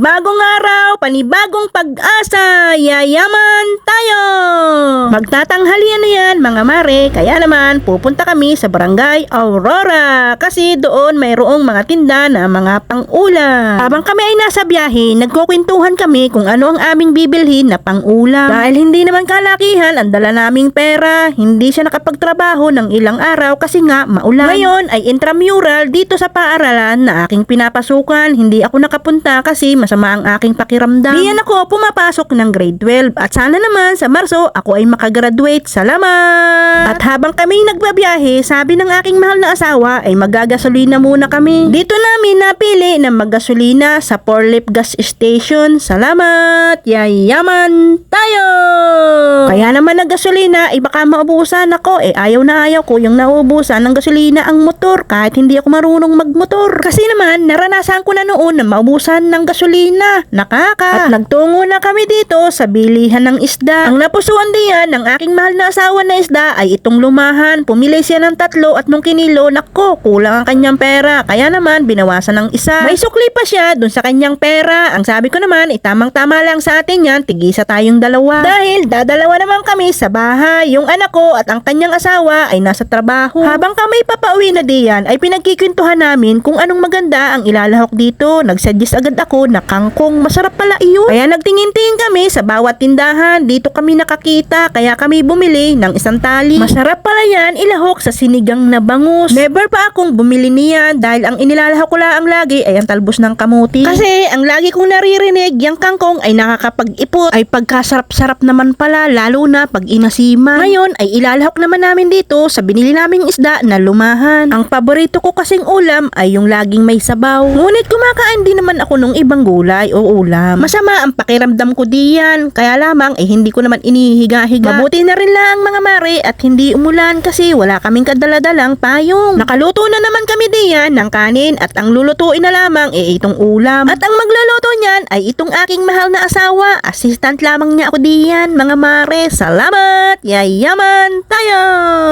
Panibagong araw, panibagong pag-asa, yayaman tayo! Magtatanghalian na yan mga mare, kaya naman pupunta kami sa Barangay Aurora kasi doon mayroong mga tinda na mga pang-ulam. Habang kami ay nasa biyahe, nagkukwentuhan kami kung ano ang aming bibilhin na pang-ulam. Dahil hindi naman kalakihan ang dala naming pera, hindi siya nakapagtrabaho ng ilang araw kasi nga maulan. Ngayon ay intramural dito sa paaralan na aking pinapasukan, hindi ako nakapunta kasi masama ang aking pakiramdam. Diyan ako pumapasok ng grade 12 at sana naman sa Marso ako ay makagraduate. Salamat! At habang kami nagbabiyahe, sabi ng aking mahal na asawa ay magagasolina muna kami. Dito namin napili na maggasolina sa Porlip Gas Station. Salamat! Yayaman tayo! Kaya naman naggasolina ay baka maubusan ako, ayaw na ayaw ko yung naubusan ng gasolina ang motor kahit hindi ako marunong magmotor. Kasi naman naranasan ko na noon na maubusan ng gasolina. At nagtungo na kami dito sa bilihan ng isda. Ang napusuan diyan ng aking mahal na asawa na isda ay itong lumahan. Pumili siya ng 3 at nung kinilo, nako, kulang ang kanyang pera. Kaya naman binawasan ng isa. May sukli pa siya dun sa kanyang pera. Ang sabi ko naman, tamang-tama lang sa atin yan, tigisa tayong dalawa. Dahil dadalawa naman kami sa bahay. Yung anak ko at ang kanyang asawa ay nasa trabaho. Habang kami papauwi na diyan ay pinagkikwentuhan namin kung anong maganda ang ilalahok dito. Nagsuggest agad ako na kangkong, masarap pala iyon. Kaya nagtingin-tingin kami sa bawat tindahan. Dito kami nakakita kaya kami bumili ng isang tali. Masarap pala yan ilahok sa sinigang na bangus. Never pa akong bumili niyan dahil ang inilalahok ko lang lagi ay ang talbos ng kamuti. Kasi ang lagi kong naririnig, yung kangkong ay nakakapag-ipot, ay pagkasarap-sarap naman pala lalo na pag inasiman. Ngayon ay ilalahok naman namin dito sa binili naming isda na lumahan. Ang paborito ko kasing ulam ay yung laging may sabaw. Ngunit kumakain din naman ako ng ibang gulay o ulam. Masama ang pakiramdam ko diyan, kaya lamang hindi ko naman inihiga-higa. Mabuti na rin lang mga mare at hindi umulan kasi wala kaming kadaladalang payong. Nakaluto na naman kami diyan ng kanin at ang lulutuin na lamang itong ulam. At ang magluluto niyan ay itong aking mahal na asawa. Assistant lamang niya ako diyan mga mare. Salamat! Yayaman tayo!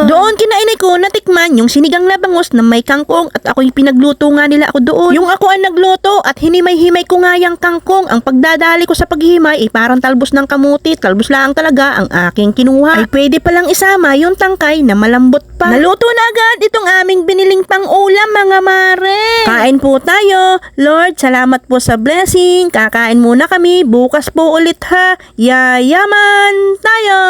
Doon kinainay ko natikman yung sinigang na bangus na may kangkong at ako'y pinagluto nga nila ako doon. Yung ako ang nagluto at hinimay-himay ko nga yung kangkong. Ang pagdadali ko sa paghihimay ay parang talbos ng kamuti. Talbos lang talaga ang aking kinuha. Ay pwede palang isama yung tangkay na malambot pa. Naluto na agad itong aming biniling pang-ulam mga mare. Kain po tayo. Lord, salamat po sa blessing. Kakain muna kami. Bukas po ulit ha. Yayaman tayo!